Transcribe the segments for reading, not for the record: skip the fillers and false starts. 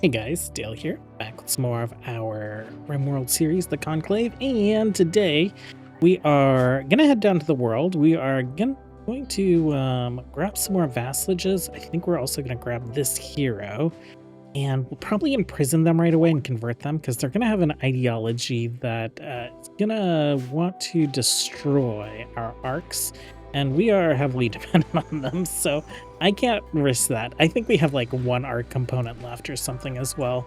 Hey guys, Dale here, back with some more of our RimWorld series, the Conclave, and today we are gonna head down to the world. We are going to grab some more vassalages. I think we're also gonna grab this hero, and we'll probably imprison them right away and convert them because they're gonna have an ideology that is gonna want to destroy our arcs, and we are heavily dependent on them, so I can't risk that. I think we have like one arc component left or something as well.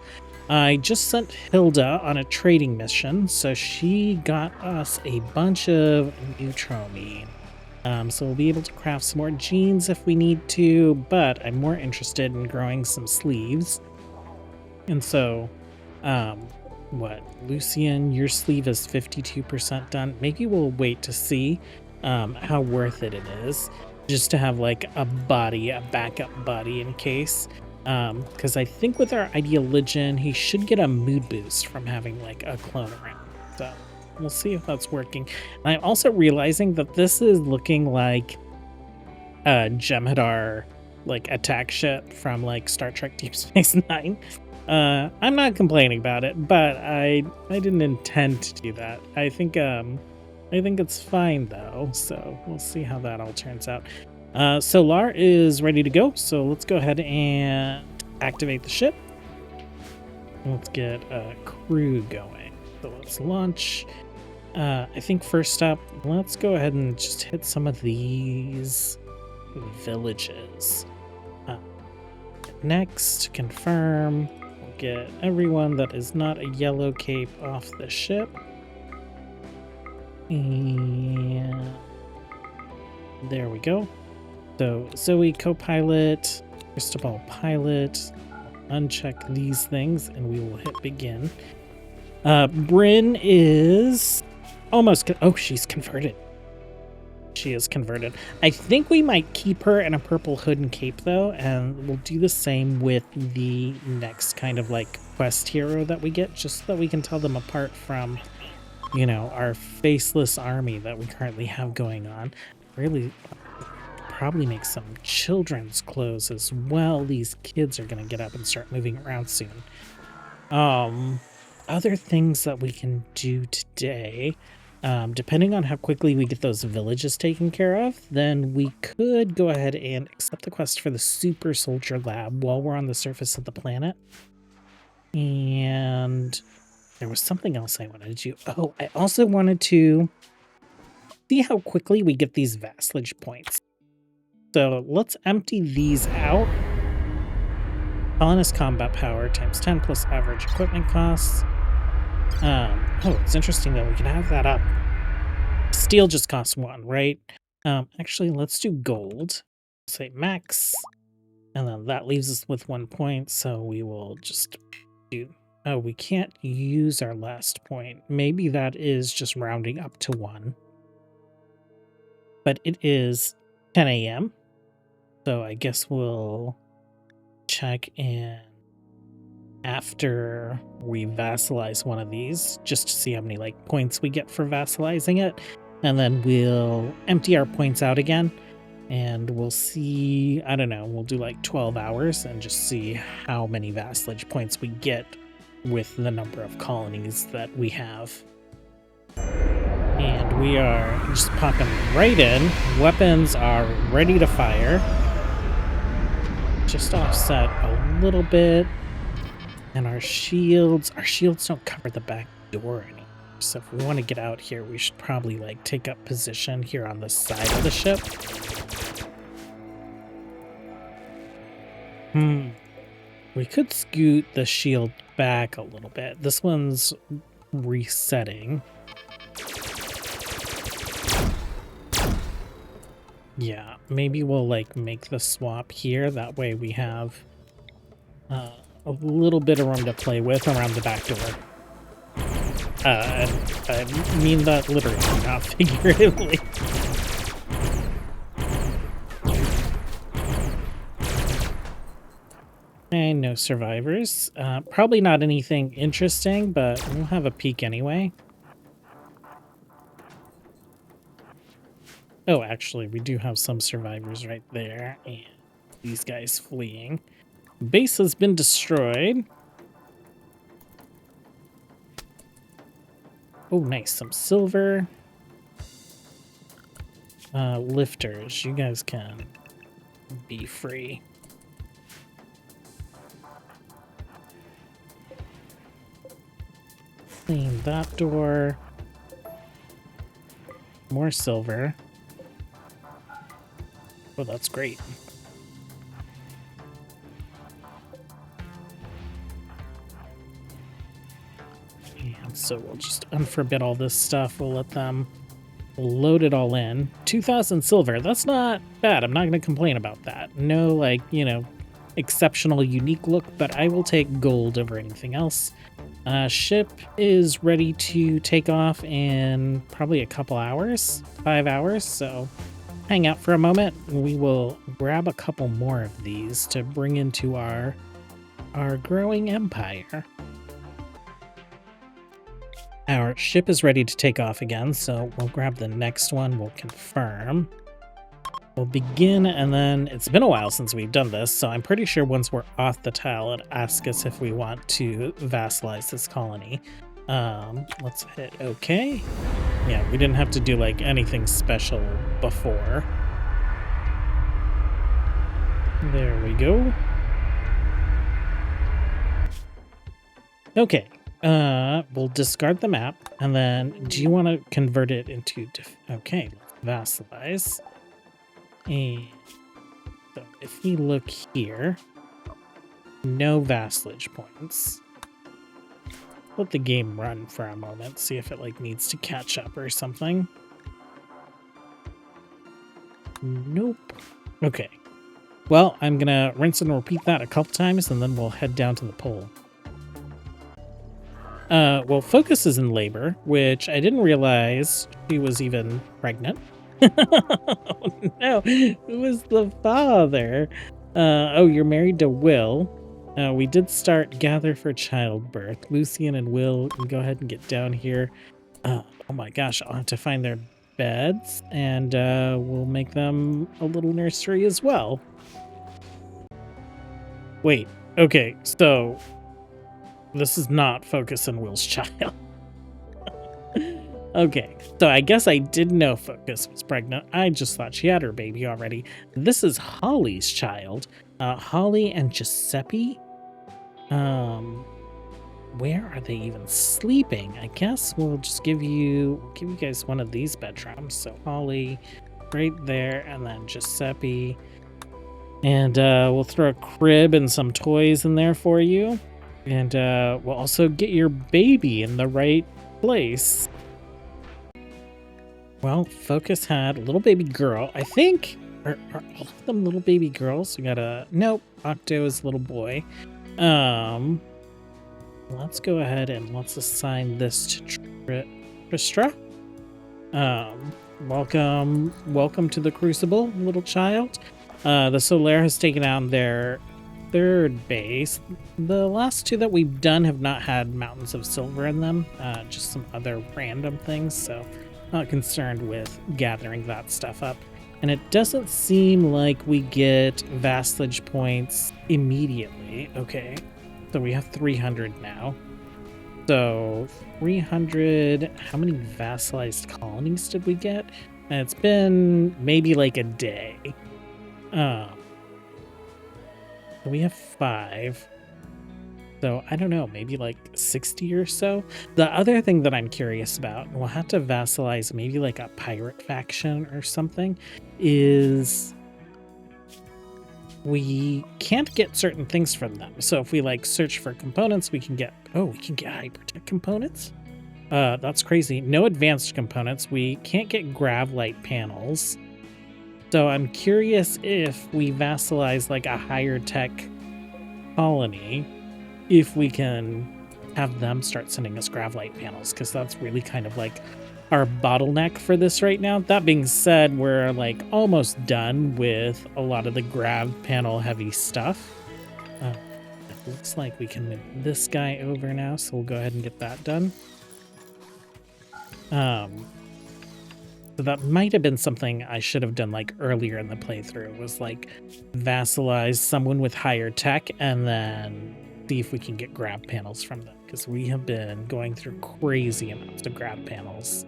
I just sent Hilda on a trading mission, so she got us a bunch of neutromine. So we'll be able to craft some more jeans if we need to, but I'm more interested in growing some sleeves. And so, Lucien, your sleeve is 52% done. Maybe we'll wait to see how worth it is just to have like a backup body in case. Because I think with our Ideologian, he should get a mood boost from having like a clone around. So we'll see if that's working. And I'm also realizing that this is looking like Jem'Hadar like attack shit from like Star Trek Deep Space Nine. I'm not complaining about it, but I didn't intend to do that. I think it's fine though, so we'll see how that all turns out. Solar is ready to go, so let's go ahead and activate the ship. Let's get a crew going. So let's launch. I think first up, let's go ahead and just hit some of these villages. Next, confirm. We'll get everyone that is not a yellow cape off the ship. And there we go. So Zoe co-pilot, Cristobal pilot, uncheck these things and we will hit begin. Bryn is almost, she's converted. She is converted. I think we might keep her in a purple hood and cape though, and we'll do the same with the next kind of like quest hero that we get, just so that we can tell them apart from, you know, our faceless army that we currently have going on. Really probably make some children's clothes as well. These kids are gonna get up and start moving around soon. Other things that we can do today, depending on how quickly we get those villages taken care of, then we could go ahead and accept the quest for the super soldier lab while we're on the surface of the planet. And there was something else I wanted to do. Oh, I also wanted to see how quickly we get these vassalage points. So let's empty these out. Colonist combat power times 10 plus average equipment costs. It's interesting that we can have that up. Steel just costs 1, right? Actually, let's do gold. Say max. And then that leaves us with 1 point. So we will just do... Oh, we can't use our last point. Maybe that is just rounding up to 1. But it is 10 a.m. So I guess we'll check in after we vassalize one of these, just to see how many like points we get for vassalizing it. And then we'll empty our points out again. And we'll see, I don't know, we'll do like 12 hours and just see how many vassalage points we get with the number of colonies that we have. And we are just popping right in. Weapons are ready to fire. Just offset a little bit. And our shields don't cover the back door anymore. So if we want to get out here, we should probably like take up position here on the side of the ship. We could scoot the shield back a little bit. This one's resetting. Yeah, maybe we'll like make the swap here. That way we have a little bit of room to play with around the back door. I mean that literally, not figuratively. And no survivors. Probably not anything interesting, but we'll have a peek anyway. Oh, actually, we do have some survivors right there, and these guys fleeing. Base has been destroyed. Oh, nice. Some silver. Lifters, you guys can be free. Clean that door. More silver. Oh, that's great. And so we'll just unforbid all this stuff. We'll let them load it all in. 2,000 silver. That's not bad. I'm not going to complain about that. No, like, you know, exceptional, unique look, but I will take gold over anything else. Ship is ready to take off in probably a couple hours, 5 hours. So hang out for a moment. We will grab a couple more of these to bring into our growing empire. Our ship is ready to take off again, so we'll grab the next one. We'll confirm. We'll begin, and then it's been a while since we've done this, so I'm pretty sure once we're off the tile, it asks us if we want to vassalize this colony. Let's hit OK. Yeah, we didn't have to do like anything special before. There we go. Okay. We'll discard the map, and then do you want to convert it into okay, let's vassalize. And so if we look here, no vassalage points. Let the game run for a moment, see if it like needs to catch up or something. Nope. Okay. Well, I'm gonna rinse and repeat that a couple times, and then we'll head down to the pole. Well, Focus is in labor, which I didn't realize she was even pregnant. Oh, no, who was the father? Oh, you're married to Will. We did start gather for childbirth. Lucien and Will can go ahead and get down here. Oh my gosh, I'll have to find their beds, and we'll make them a little nursery as well. Wait, okay, so this is not Focus and Will's child. Okay, so I guess I did know Focus was pregnant. I just thought she had her baby already. This is Holly's child. Holly and Giuseppe. Where are they even sleeping? I guess we'll just give you guys one of these bedrooms. So Holly right there, and then Giuseppe. And we'll throw a crib and some toys in there for you. And we'll also get your baby in the right place. Well, Focus had a little baby girl. I think, are all of them little baby girls? We got nope, Octo is a little boy. Let's go ahead and let's assign this to Tristra. Welcome to the Crucible, little child. The Solaire has taken out their third base. The last two that we've done have not had mountains of silver in them, just some other random things, so not concerned with gathering that stuff up. And it doesn't seem like we get vassalage points immediately. Okay, so we have 300 now. So 300, how many vassalized colonies did we get? And it's been maybe like a day. We have 5. So I don't know, maybe like 60 or so. The other thing that I'm curious about, we'll have to vassalize maybe like a pirate faction or something, is we can't get certain things from them. So if we like search for components, we can get hypertech components. That's crazy. No advanced components. We can't get gravlite panels. So I'm curious if we vassalize like a higher tech colony, if we can have them start sending us gravlite panels, because that's really kind of like our bottleneck for this right now. That being said, we're like almost done with a lot of the grav panel heavy stuff. It looks like we can move this guy over now, so we'll go ahead and get that done. So that might have been something I should have done like earlier in the playthrough, was like vassalize someone with higher tech and then see if we can get grab panels from them, because we have been going through crazy amounts of grab panels.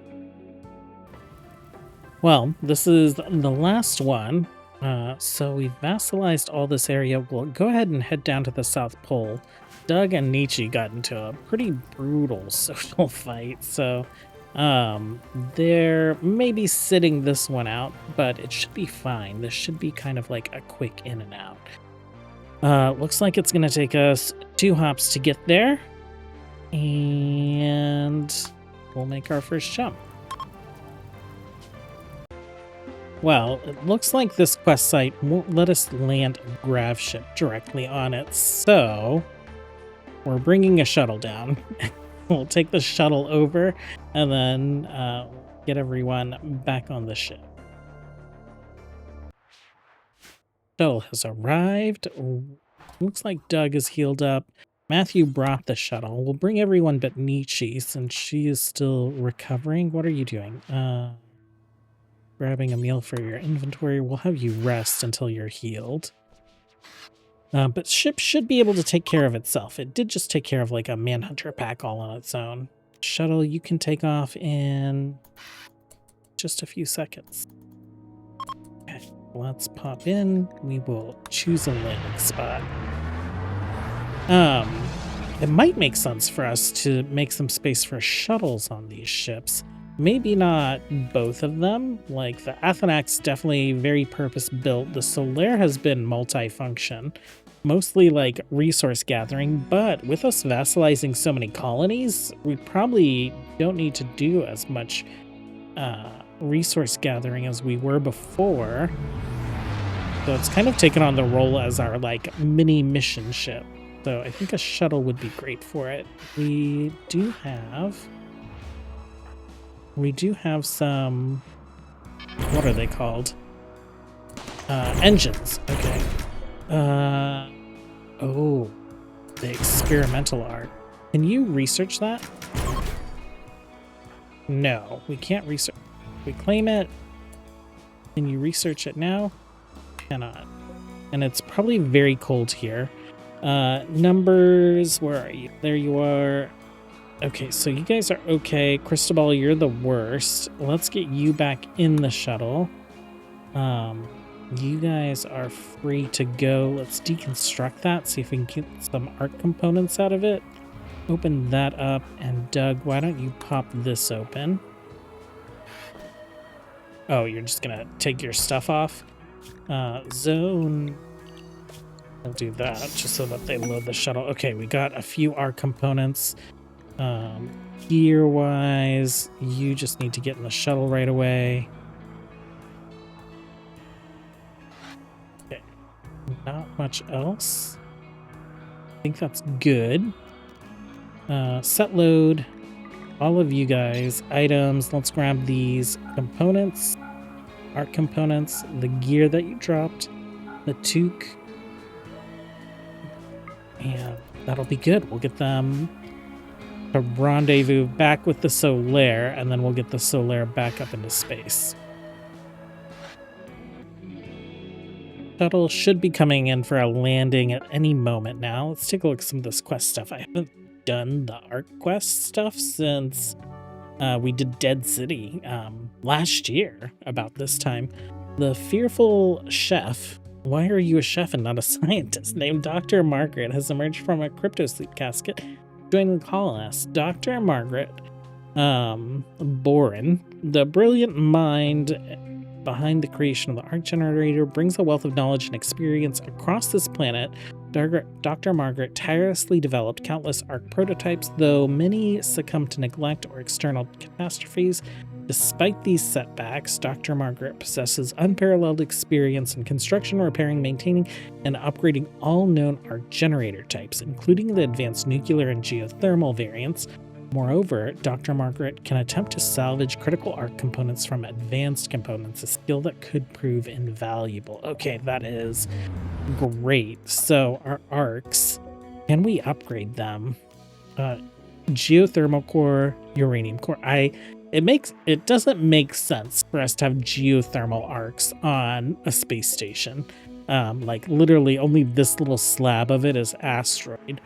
Well, this is the last one. So we've vassalized all this area. We'll go ahead and head down to the South Pole. Doug and Nietzsche got into a pretty brutal social fight, so they're maybe sitting this one out, but it should be fine. This should be kind of like a quick in and out. Looks like it's going to take us 2 hops to get there, and we'll make our first jump. Well, it looks like this quest site won't let us land a grav ship directly on it, so we're bringing a shuttle down. We'll take the shuttle over and then get everyone back on the ship. Shuttle has arrived. Looks like Doug is healed up. Matthew brought the shuttle. We'll bring everyone but Nietzsche since she is still recovering. What are you doing? Grabbing a meal for your inventory. We'll have you rest until you're healed. But ship should be able to take care of itself. It did just take care of like a manhunter pack all on its own. Shuttle, you can take off in just a few seconds. Okay, let's pop in. We will choose a landing spot. It might make sense for us to make some space for shuttles on these ships. Maybe not both of them. Like the Athenac's definitely very purpose-built. The Solaire has been multi-function, mostly like resource gathering, but with us vassalizing so many colonies, we probably don't need to do as much resource gathering as we were before. So it's kind of taken on the role as our like mini mission ship. So I think a shuttle would be great for it. We do have some, what are they called? Engines. Okay. Oh, the experimental art. Can you research that? No, we can't research. We claim it. Can you research it now? Cannot. And it's probably very cold here. Numbers, where are you? There you are. Okay, so you guys are okay. Cristobal, you're the worst. Let's get you back in the shuttle. You guys are free to go. Let's deconstruct that, see if we can get some art components out of it. Open that up, and Doug, why don't you pop this open? Oh, you're just gonna take your stuff off? Zone... I'll do that, just so that they load the shuttle. Okay, we got a few art components. Gear-wise, you just need to get in the shuttle right away. Okay, not much else. I think that's good. Set load, all of you guys, items. Let's grab these components, art components, the gear that you dropped, the toque, and that'll be good. We'll get them to rendezvous back with the Solaire, and then we'll get the Solaire back up into space. Shuttle should be coming in for a landing at any moment now. Let's take a look at some of this quest stuff. I haven't done the art quest stuff since we did Dead City last year about this time. The fearful chef, why are you a chef and not a scientist, named Dr. Margaret has emerged from a cryptosleep casket, joining the colonists. Dr. Margaret Boren, the brilliant mind behind the creation of the arc generator, brings a wealth of knowledge and experience across this planet. Dr. Margaret tirelessly developed countless arc prototypes, though many succumbed to neglect or external catastrophes. Despite these setbacks, Dr. Margaret possesses unparalleled experience in construction, repairing, maintaining, and upgrading all known arc generator types, including the advanced nuclear and geothermal variants. Moreover, Dr. Margaret can attempt to salvage critical arc components from advanced components, a skill that could prove invaluable. Okay, that is great. So our arcs, can we upgrade them? Geothermal core, uranium core. It doesn't make sense for us to have geothermal arcs on a space station. Like literally only this little slab of it is asteroid.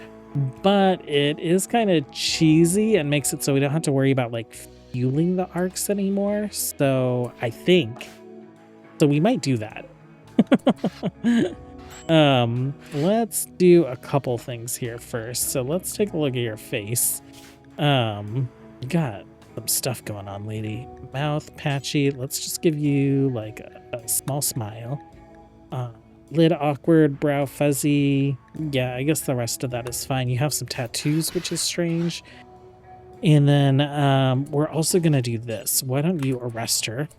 but it is kind of cheesy and makes it so we don't have to worry about like fueling the arcs anymore. So I think so we might do that. Let's do a couple things here first. So let's take a look at your face. You got some stuff going on, lady. Mouth patchy. Let's just give you like a small smile. Lid awkward, brow fuzzy. Yeah, I guess the rest of that is fine. You have some tattoos, which is strange. And then we're also gonna do this. Why don't you arrest her?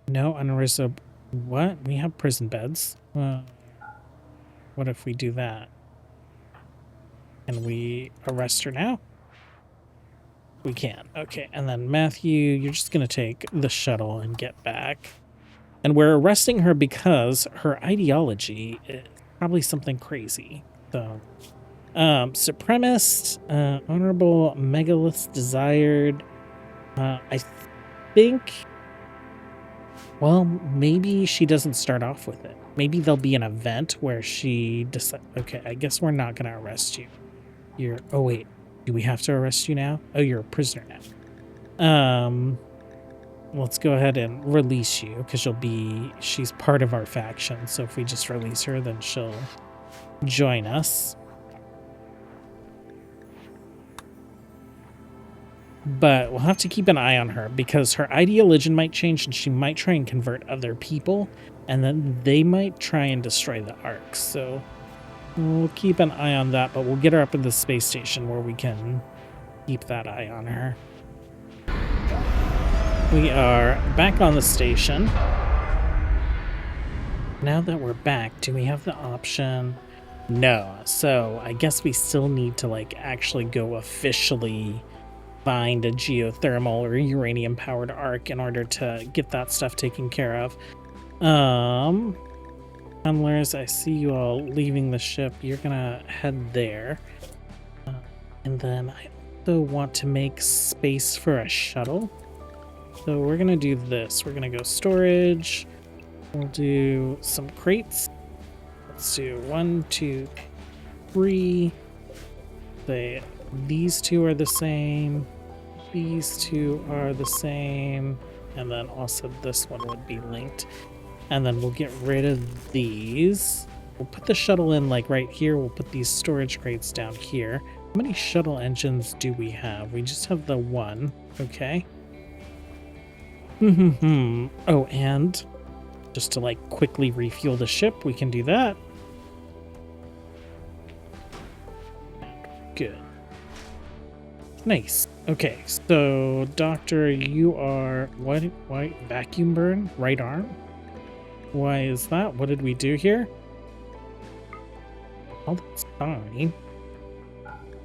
No, unarrestable. What? We have prison beds. What if we do that? Can we arrest her now? We can. Okay, and then Matthew, you're just going to take the shuttle and get back. And we're arresting her because her ideology is probably something crazy. So, supremacist, honorable, megalith, desired. I think, well, maybe she doesn't start off with it. Maybe there'll be an event where she decides, okay, I guess we're not going to arrest you. Oh wait, do we have to arrest you now? Oh, you're a prisoner now. Let's go ahead and release you because she's part of our faction. So if we just release her, then she'll join us. But we'll have to keep an eye on her because her ideology might change and she might try and convert other people and then they might try and destroy the ark. So we'll keep an eye on that, but we'll get her up in the space station where we can keep that eye on her. We are back on the station. Now that we're back, do we have the option? No. So I guess we still need to like actually go officially find a geothermal or uranium powered arc in order to get that stuff taken care of. Handlers, I see you all leaving the ship. You're gonna head there. And then I also want to make space for a shuttle. So we're gonna do this. We're gonna go storage. We'll do some crates. Let's do 1, 2, 3. These two are the same. These two are the same. And then also this one would be linked. And then we'll get rid of these. We'll put the shuttle in like right here. We'll put these storage crates down here. How many shuttle engines do we have? We just have the one. Okay. Oh, and just to like quickly refuel the ship, we can do that. Good. Nice. Okay, so Doctor, you are why vacuum burn? Right arm? Why is that? What did we do here? Oh, that's fine.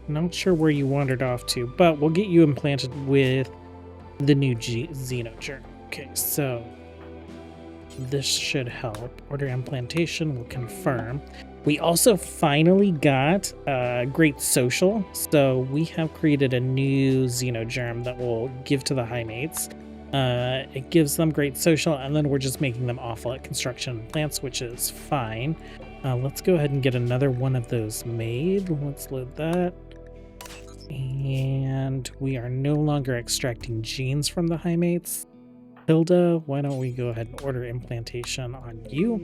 Not sure where you wandered off to, but we'll get you implanted with the new xenogerm. Okay, so this should help. Order implantation, we'll confirm. We also finally got Great Social, so we have created a new xenogerm that we'll give to the high mates. It gives them Great Social, and then we're just making them awful at construction plants, which is fine. Let's go ahead and get another one of those made. Let's load that. And we are no longer extracting genes from the high mates. Hilda, why don't we go ahead and order implantation on you?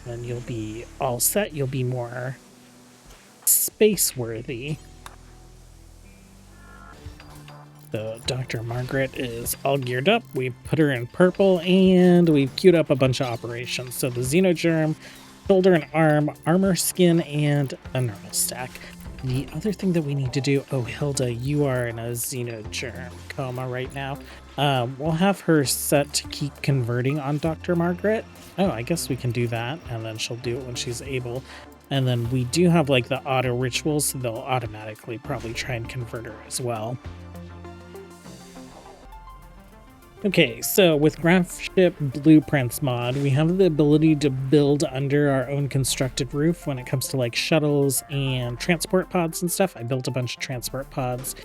Then you'll be all set. You'll be more space-worthy. So Dr. Margaret is all geared up. We put her in purple, and we've queued up a bunch of operations. So the xenogerm, shoulder and arm, armor, skin, and a normal stack. The other thing that we need to do, oh, Hilda, you are in a xenogerm coma right now. We'll have her set to keep converting on Dr. Margaret. Oh, I guess we can do that, and then she'll do it when she's able. And then we do have like the auto rituals, so they'll automatically probably try and convert her as well. Okay, so with Graph-Ship Blueprints mod, we have the ability to build under our own constructed roof when it comes to like shuttles and transport pods and stuff. I built a bunch of transport pods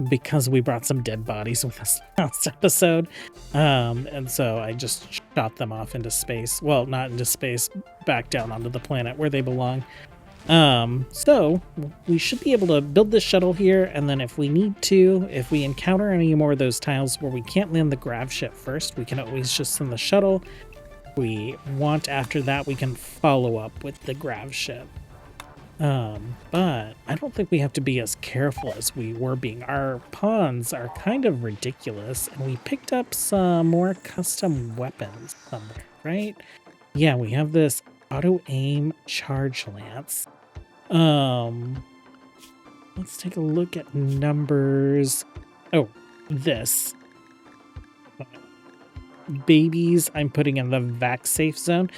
because we brought some dead bodies with us last episode. And so I just shot them off into space. Well, not into space, back down onto the planet where they belong. So we should be able to build this shuttle here, and then if we need to, if we encounter any more of those tiles where we can't land the grav ship first, we can always just send the shuttle. If we want after that, we can follow up with the grav ship. But I don't think we have to be as careful as we were being. Our pawns are kind of ridiculous, and we picked up some more custom weapons somewhere, right? Yeah, we have this auto-aim charge lance. Let's take a look at numbers. Oh, this. Babies, I'm putting in the vac safe zone.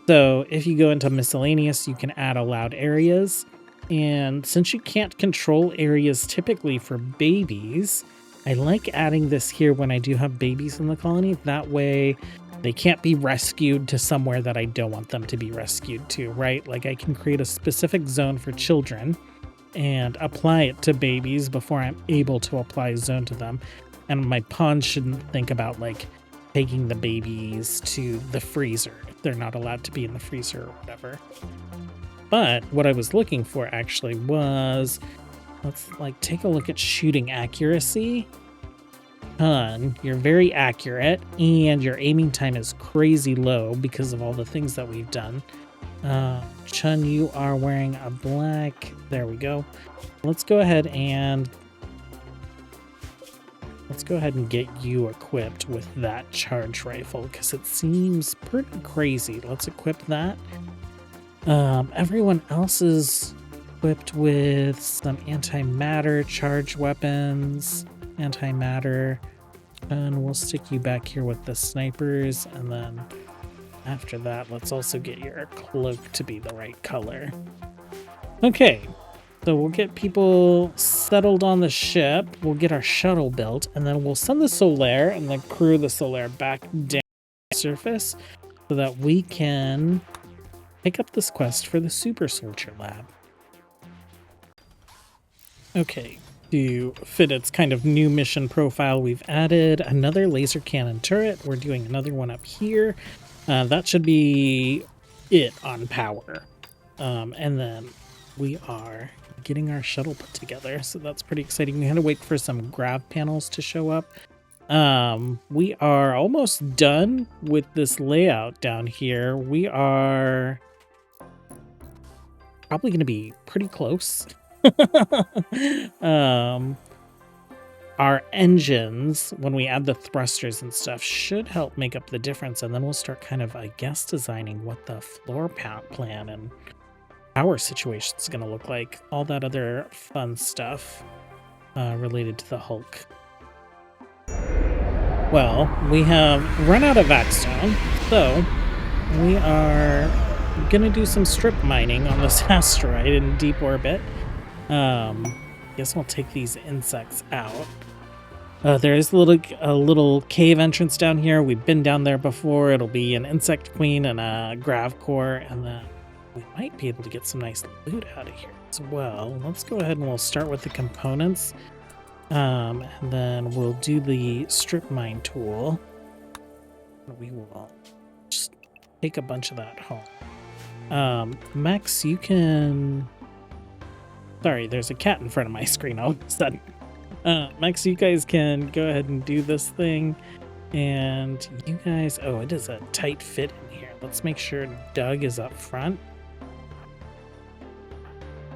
So if you go into miscellaneous, you can add allowed areas. And since you can't control areas typically for babies, I like adding this here when I do have babies in the colony. That way they can't be rescued to somewhere that I don't want them to be rescued to, right? Like I can create a specific zone for children and apply it to babies before I'm able to apply a zone to them. And my pawn shouldn't think about like taking the babies to the freezer if they're not allowed to be in the freezer or whatever. But what I was looking for actually was, let's like take a look at shooting accuracy. You're very accurate and your aiming time is crazy low because of all the things that we've done. Chun, you are wearing a black. There we go. Let's go ahead and get you equipped with that charge rifle because it seems pretty crazy. Let's equip that. Everyone else is equipped with some antimatter charge weapons, antimatter, and we'll stick you back here with the snipers, and then after that, let's also get your cloak to be the right color. Okay. So we'll get people settled on the ship, we'll get our shuttle built, and then we'll send the Solaire and the crew of the Solaire back down the surface so that we can pick up this quest for the Super Soldier Lab. Okay, to fit its kind of new mission profile, we've added another laser cannon turret. We're doing another one up here. That should be it on power. And then we are getting our shuttle put together, so that's pretty exciting. We had to wait for some grav panels to show up. We are almost done with this layout down here. We are probably going to be pretty close. Our engines, when we add the thrusters and stuff, should help make up the difference, and then we'll start kind of, I guess, designing what the floor plan and power situation is going to look like. All that other fun stuff related to the Hulk. Well, we have run out of Vaxstone, so we are going to do some strip mining on this asteroid in deep orbit. Guess we'll take these insects out. There is a little cave entrance down here. We've been down there before. It'll be an insect queen and a grav core, and then we might be able to get some nice loot out of here as well. Let's go ahead and we'll start with the components. And then we'll do the strip mine tool. We will just take a bunch of that home. Max, you can... Sorry, there's a cat in front of my screen all of a sudden. Max, you guys can go ahead and do this thing. And you guys... Oh, it is a tight fit in here. Let's make sure Doug is up front.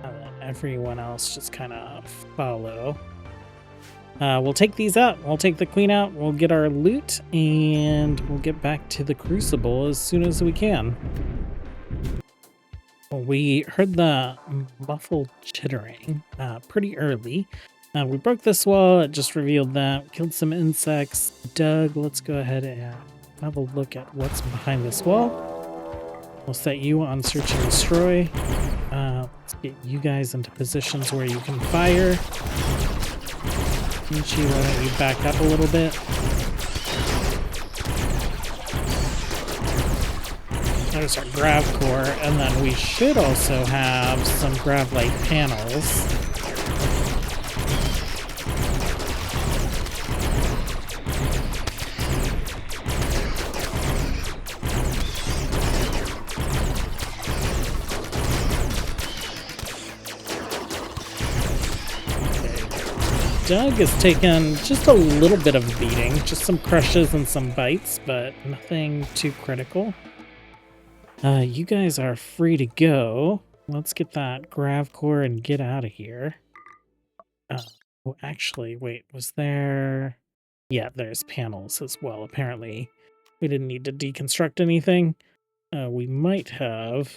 And then everyone else just kind of follow. We'll take these out. We'll take the queen out. We'll get our loot. And we'll get back to the crucible as soon as we can. We heard the muffled chittering pretty early. We broke this wall. It just revealed that. Killed some insects. Doug, let's go ahead and have a look at what's behind this wall. We'll set you on search and destroy. Let's get you guys into positions where you can fire. Michi, why don't you back up a little bit? There's our grav core, and then we should also have some grav light panels. Doug is taking just a little bit of a beating, just some crushes and some bites, but nothing too critical. You guys are free to go. Let's get that grav core and get out of here. Oh, actually, wait, was there... Yeah, there's panels as well. Apparently, we didn't need to deconstruct anything. We might have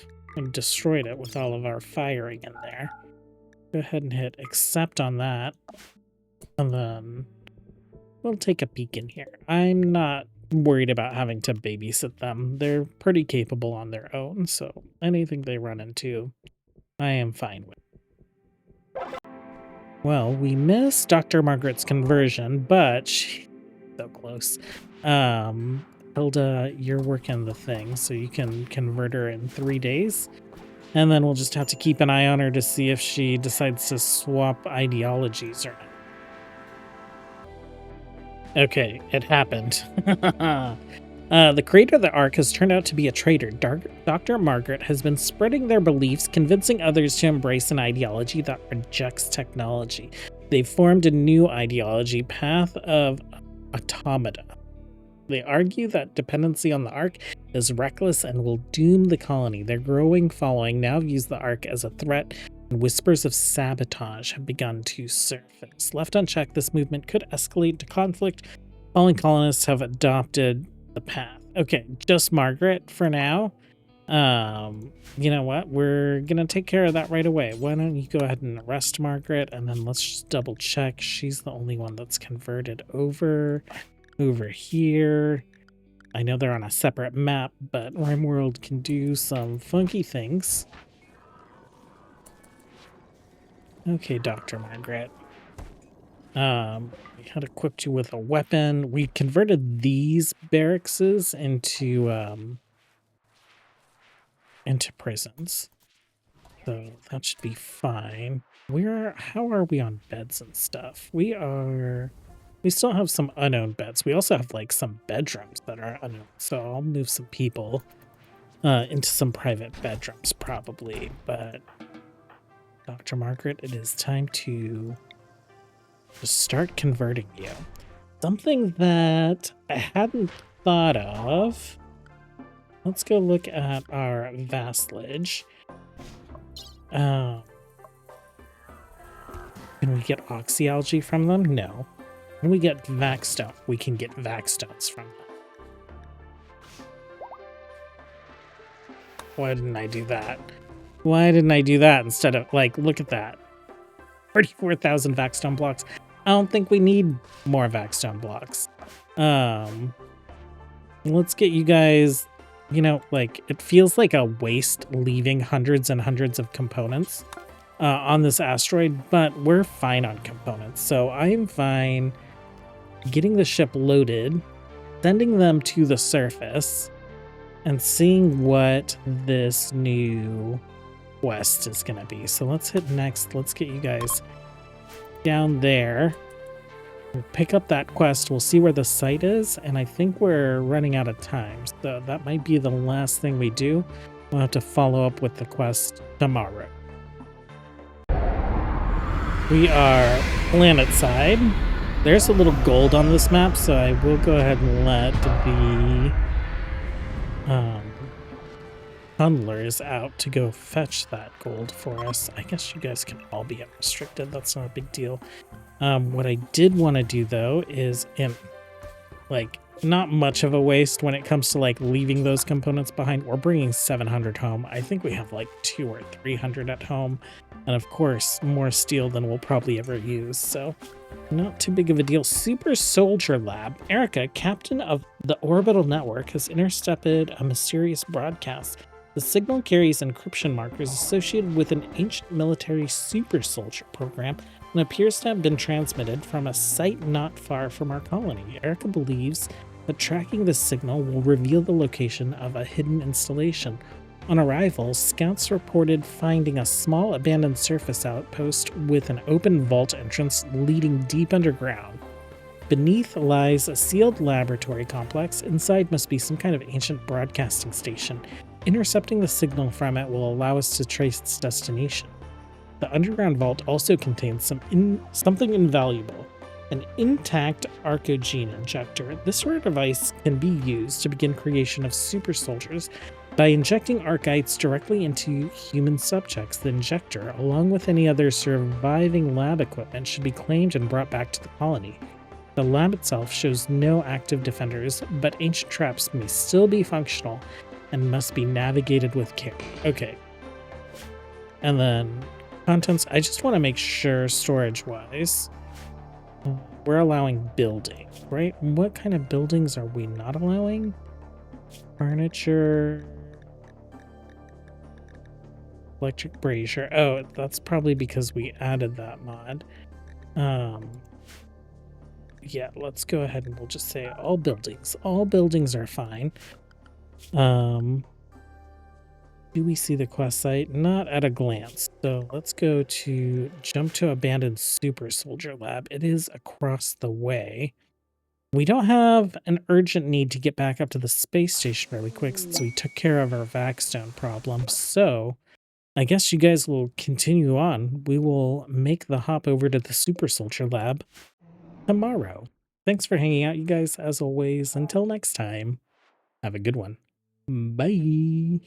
destroyed it with all of our firing in there. Go ahead and hit accept on that. And then we'll take a peek in here. I'm not worried about having to babysit them. They're pretty capable on their own, so anything they run into, I am fine with. Well, we missed Dr. Margaret's conversion, but she's so close. Hilda, you're working the thing, so you can convert her in 3 days. And then we'll just have to keep an eye on her to see if she decides to swap ideologies or not. Okay, it happened. The creator of the Ark has turned out to be a traitor. Dr. Margaret has been spreading their beliefs, convincing others to embrace an ideology that rejects technology. They've formed a new ideology, Path of Automata. They argue that dependency on the Ark is reckless and will doom the colony. Their growing following now views the Ark as a threat, and whispers of sabotage have begun to surface. Left unchecked, this movement could escalate to conflict. Fallen colonists have adopted the path. Okay, just Margaret for now. You know what? We're gonna take care of that right away. Why don't you go ahead and arrest Margaret, and then let's just double check. She's the only one that's converted over here. I know they're on a separate map, but RimWorld can do some funky things. Okay, Dr. Margaret. We had equipped you with a weapon. We converted these barracks into prisons. So that should be fine. How are we on beds and stuff? We still have some unknown beds. We also have like some bedrooms that are unknown. So I'll move some people into some private bedrooms probably, but Dr. Margaret, it is time to just start converting you. Something that I hadn't thought of. Let's go look at our vassalage. Can we get oxyalgae from them? No. Can we get vaxstone? We can get vaxstones from them. Why didn't I do that? Why didn't I do that instead of, like, look at that. 34,000 vaxstone blocks. I don't think we need more vaxstone blocks. Let's get you guys, you know, like, it feels like a waste leaving hundreds and hundreds of components on this asteroid, but we're fine on components. So I am fine getting the ship loaded, sending them to the surface, and seeing what this new quest is going to be. So let's hit next. Let's get you guys down there. We'll pick up that quest. We'll see where the site is, and I think we're running out of time. So that might be the last thing we do. We'll have to follow up with the quest tomorrow. We are planet side. There's a little gold on this map, so I will go ahead and let the tunnelers out to go fetch that gold for us. I guess you guys can all be unrestricted. That's not a big deal. What I did want to do though is, like, not much of a waste when it comes to like leaving those components behind. We're bringing 700 home. I think we have like 200 or 300 at home, and of course more steel than we'll probably ever use, so not too big of a deal. Super Soldier Lab. Erica, captain of the orbital network, has intercepted a mysterious broadcast. The signal carries encryption markers associated with an ancient military super soldier program and appears to have been transmitted from a site not far from our colony. Erica believes that tracking this signal will reveal the location of a hidden installation. On arrival, scouts reported finding a small abandoned surface outpost with an open vault entrance leading deep underground. Beneath lies a sealed laboratory complex. Inside must be some kind of ancient broadcasting station. Intercepting the signal from it will allow us to trace its destination. The underground vault also contains something invaluable, an intact arcogene injector. This rare device can be used to begin creation of super soldiers by injecting archites directly into human subjects. The injector, along with any other surviving lab equipment, should be claimed and brought back to the colony. The lab itself shows no active defenders, but ancient traps may still be functional and must be navigated with care. Okay. And then contents, I just want to make sure storage-wise, we're allowing building, right? What kind of buildings are we not allowing? Furniture... Electric brazier. Oh, that's probably because we added that mod. Yeah, let's go ahead and we'll just say all buildings. All buildings are fine. Do we see the quest site? Not at a glance. So let's go to jump to abandoned super soldier lab. It is across the way. We don't have an urgent need to get back up to the space station really quick since we took care of our Vaxstone problem. So I guess you guys will continue on. We will make the hop over to the super soldier lab tomorrow. Thanks for hanging out, you guys, as always. Until next time, have a good one. Bye.